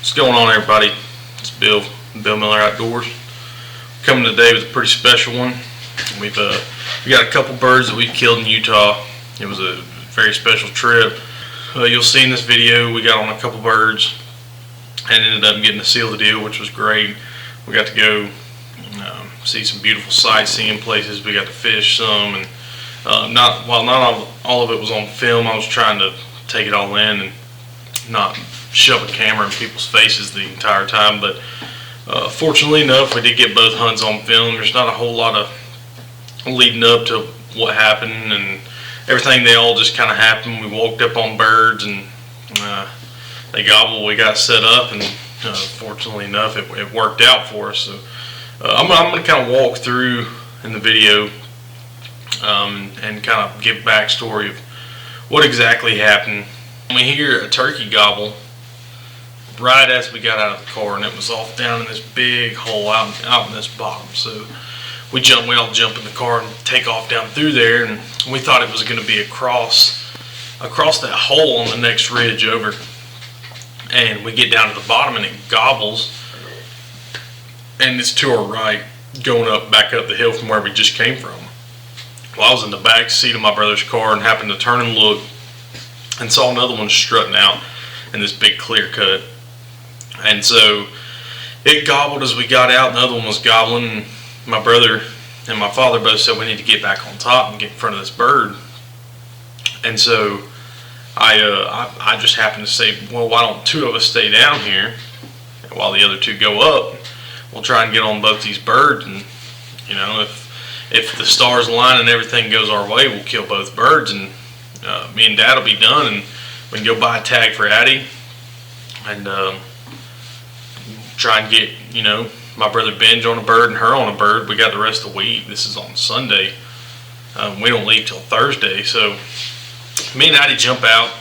What's going on, everybody? It's Bill Miller Outdoors. Coming today with a pretty special one. We got a couple birds that we killed in Utah. It was a very special trip. You'll see in this video we got on a couple birds and ended up getting to seal the deal, which was great. We got to go see some beautiful sightseeing places. We got to fish some, and not all of it was on film. I was trying to take it all in and not shove a camera in people's faces the entire time, but fortunately enough we did get both hunts on film. There's not a whole lot of leading up to what happened and everything. They all just kind of happened. We walked up on birds and they gobbled. We got set up, and fortunately enough it worked out for us. So I'm going to kind of walk through in the video and kind of give backstory of what exactly happened. We hear a turkey gobble right as we got out of the car, and it was off down in this big hole out in this bottom. So we all jump in the car and take off down through there, and we thought it was going to be across that hole on the next ridge over. And we get down to the bottom and it gobbles, and it's to our right, going back up the hill from where we just came from. Well, I was in the back seat of my brother's car and happened to turn and look and saw another one strutting out in this big clear cut. And so it gobbled as we got out, and the other one was gobbling. And my brother and my father both said we need to get back on top and get in front of this bird. And so I just happened to say, well, why don't two of us stay down here, and while the other two go up, we'll try and get on both these birds. And you know, if the stars align and everything goes our way, we'll kill both birds, and me and Dad will be done, and we can go buy a tag for Addie and try and get, you know, my brother Benj on a bird and her on a bird. We got the rest of the week. This is on Sunday. We don't leave till Thursday. So me and Addie jump out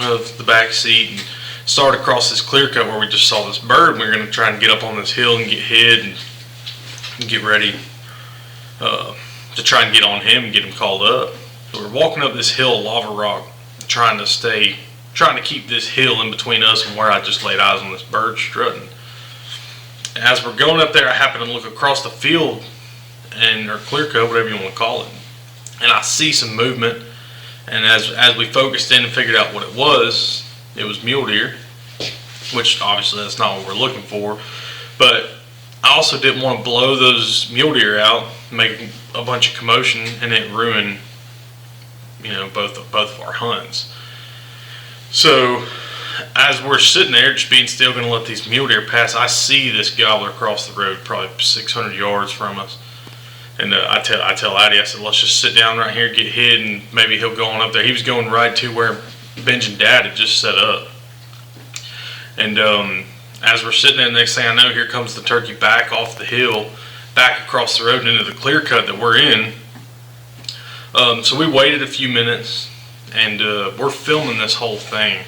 of the back seat and start across this clear cut where we just saw this bird. And we're going to try and get up on this hill and get hid and get ready to try and get on him and get him called up. So we're walking up this hill of lava rock, trying to keep this hill in between us and where I just laid eyes on this bird strutting. As we're going up there, I happen to look across the field, or clear cut, whatever you want to call it, and I see some movement. And as we focused in and figured out what it was mule deer, which obviously that's not what we're looking for. But I also didn't want to blow those mule deer out, make a bunch of commotion, and it ruin, you know, both of our hunts. So as we're sitting there just being still, going to let these mule deer pass, I see this gobbler across the road, probably 600 yards from us. And I tell Addie, I said, let's just sit down right here, get hid, and maybe he'll go on up there. He was going right to where Benj and Dad had just set up. And as we're sitting there, the next thing I know, here comes the turkey back off the hill, back across the road and into the clear cut that we're in. So we waited a few minutes, and we're filming this whole thing.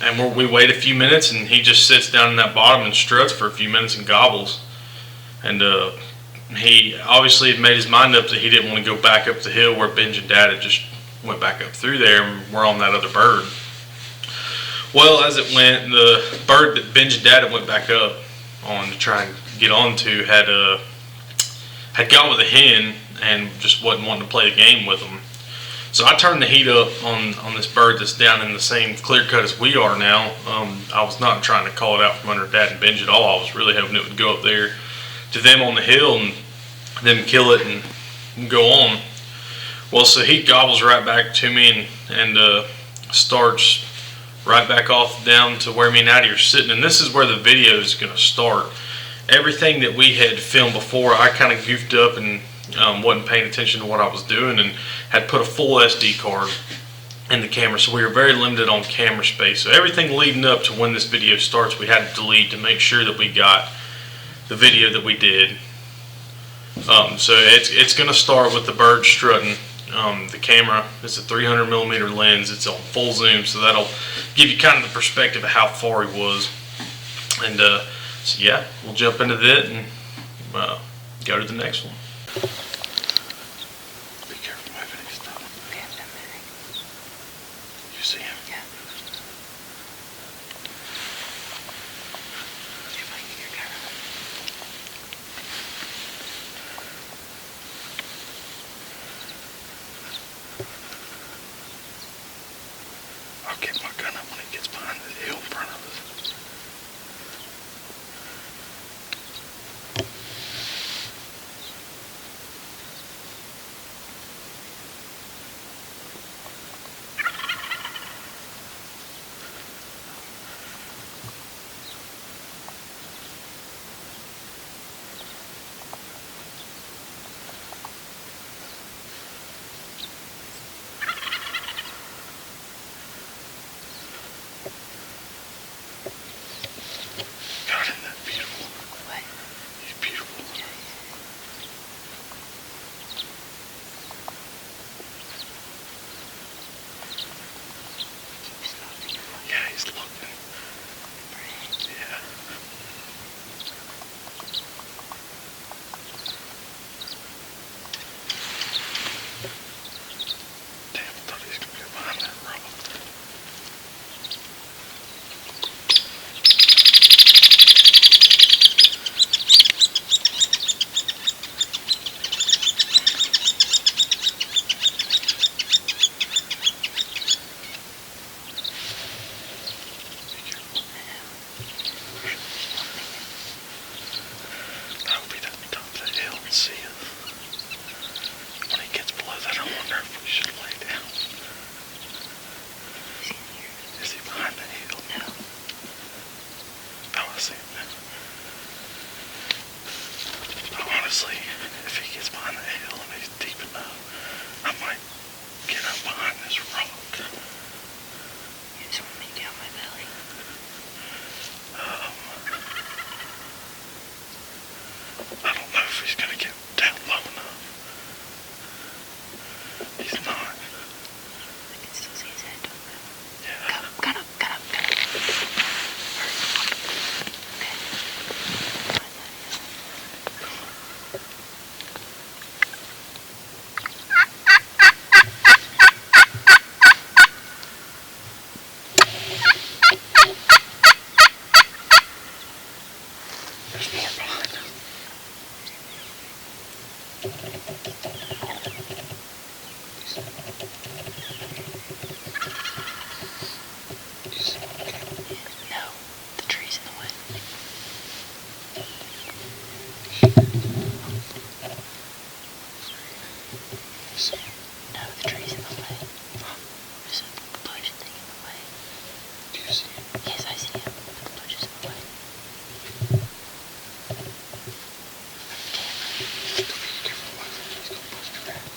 And we wait a few minutes, and he just sits down in that bottom and struts for a few minutes and gobbles. And he obviously had made his mind up that he didn't want to go back up the hill where Benj and Dad had just went back up through there, and we're on that other bird. Well, as it went, the bird that Benj and Dad had went back up on to try and get onto had gone with a hen and just wasn't wanting to play the game with them. So I turned the heat up on this bird that's down in the same clear cut as we are now. I was not trying to call it out from under Dad and Benj at all. I was really hoping it would go up there to them on the hill and them kill it and go on. Well, so he gobbles right back to me and starts right back off down to where me and Addie are sitting. And this is where the video is going to start. Everything that we had filmed before, I kind of goofed up and wasn't paying attention to what I was doing, and had put a full SD card in the camera, so we were very limited on camera space. So everything leading up to when this video starts, we had to delete to make sure that we got the video that we did. So it's going to start with the bird strutting. The camera is a 300mm lens. It's on full zoom, so that'll give you kind of the perspective of how far he was. And so yeah, we'll jump into that and go to the next one. Be careful moving his stuff. You see him? Yeah. honestly, if he gets behind the hill and he's deep enough, I might get up behind this rock. You just want me down my belly? I don't know if he's gonna get down low enough. He's not. I can still see his head, don't I? Yeah. Got up. Okay. There's more behind him. No, the tree's in the way. No, the tree's in the way. There's a bush thing in the way. Do you see him? Yes, I see him, but the bush is in the way. Be careful with him. He's gonna bust your ass.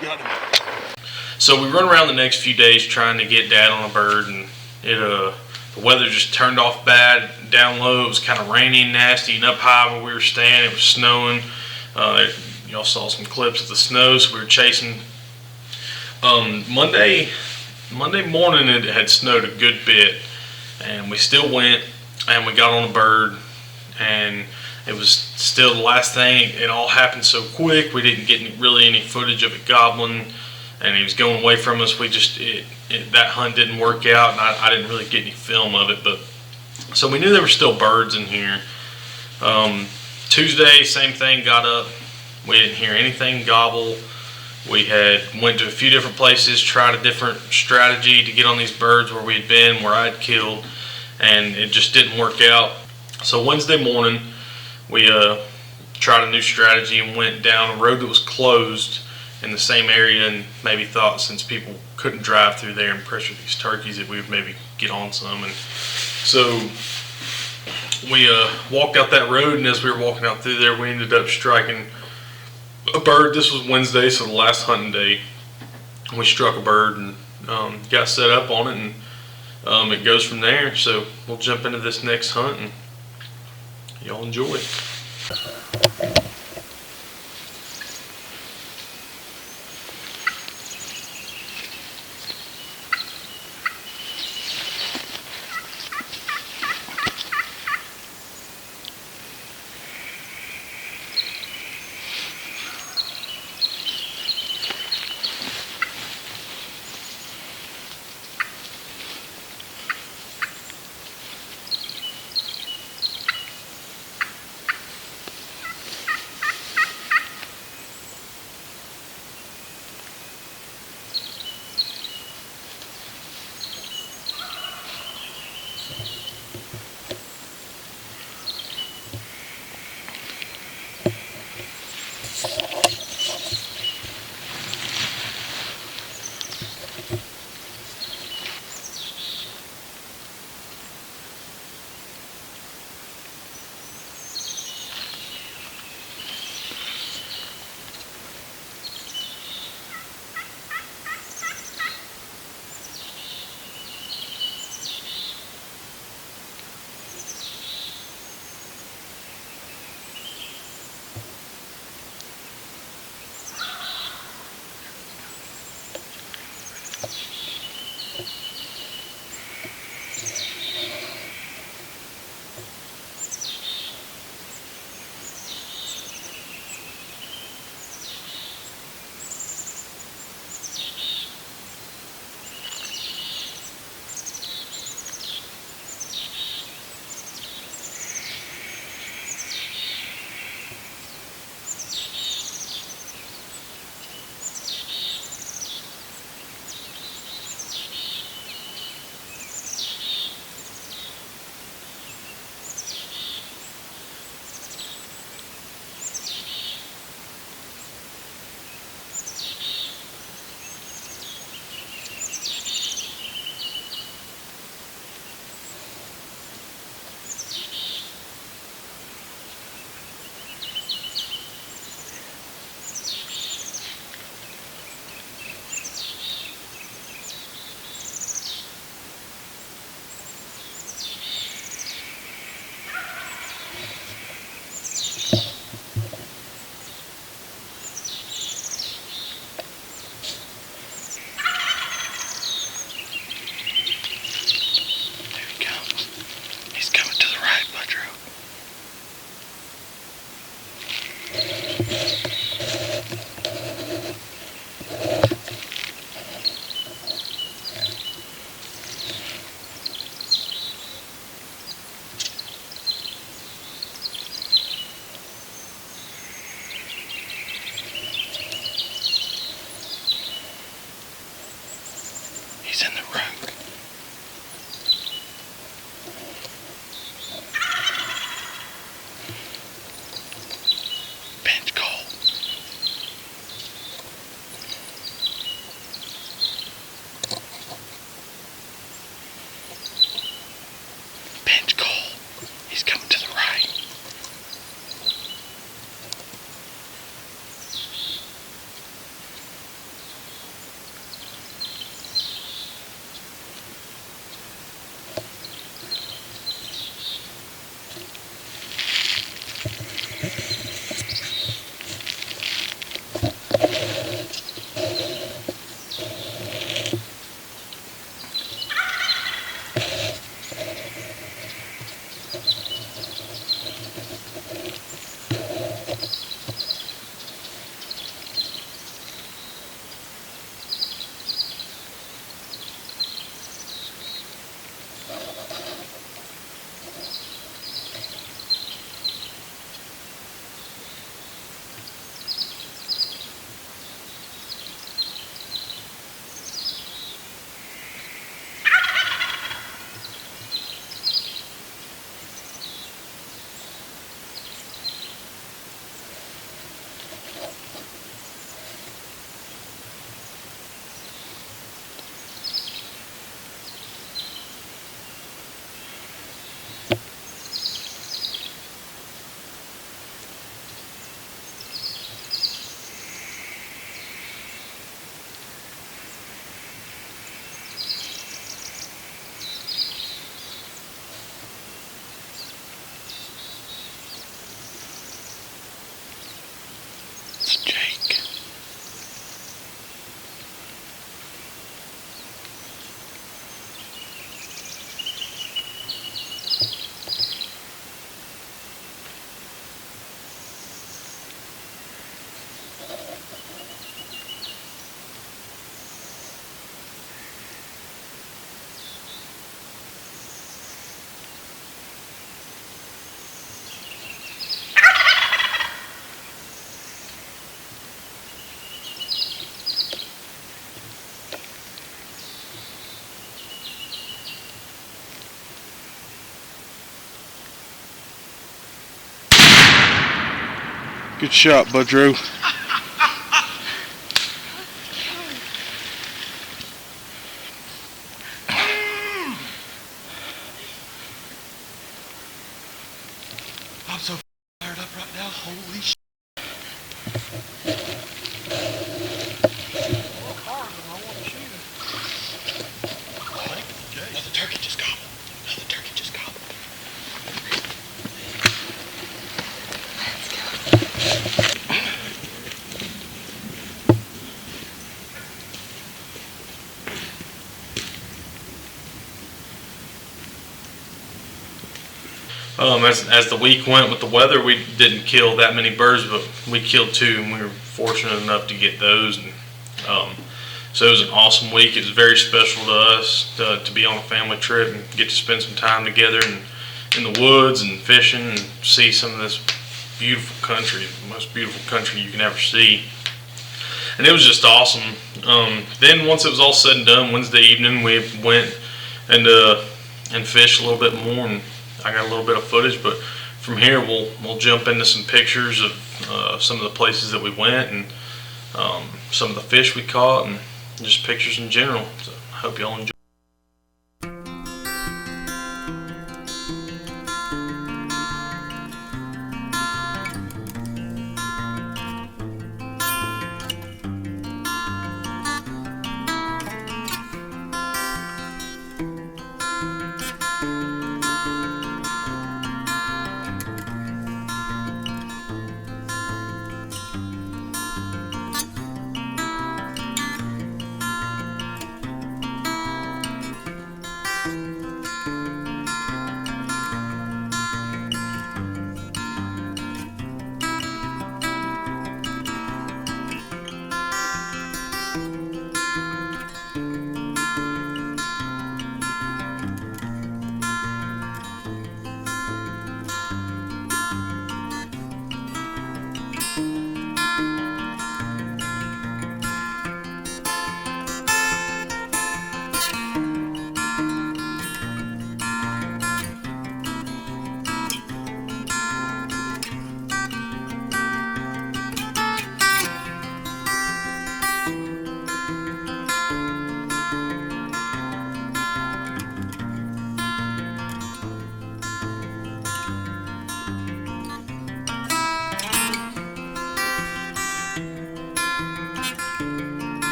Got him. So we run around the next few days trying to get Dad on a bird, and the weather just turned off bad. Down low, it was kind of rainy and nasty, and up high where we were staying, it was snowing. Y'all saw some clips of the snow, so we were chasing. Monday morning it had snowed a good bit, and we still went, and we got on a bird, and it was still the last thing. It all happened so quick. We didn't get really any footage of it gobbling, and he was going away from us. That hunt didn't work out, and I didn't really get any film of it. But so we knew there were still birds in here. Tuesday, same thing. Got up. We didn't hear anything gobble. We had went to a few different places, tried a different strategy to get on these birds where we'd been, where I'd killed, and it just didn't work out. So Wednesday morning, we tried a new strategy and went down a road that was closed in the same area, and maybe thought, since people couldn't drive through there and pressure these turkeys, that we would maybe get on some. And so we walked out that road, and as we were walking out through there, we ended up striking a bird. This was Wednesday, so the last hunting day. We struck a bird and got set up on it, and it goes from there. So we'll jump into this next hunt, and y'all enjoy it. He's in the room. Bench call. Bench call. He's coming to the right. It's Jake. Good shot, Bud Drew. I'm so fired up right now. Holy shit. Another turkey just gobbled. Another turkey just gobbled. As the week went with the weather, we didn't kill that many birds, but we killed 2, and we were fortunate enough to get those. And, so it was an awesome week. It was very special to us to be on a family trip and get to spend some time together in the woods and fishing and see some of this beautiful country, the most beautiful country you can ever see. And it was just awesome. Then once it was all said and done, Wednesday evening, we went and fished a little bit more, and I got a little bit of footage, but from here we'll jump into some pictures of some of the places that we went and some of the fish we caught and just pictures in general. So I hope y'all enjoy.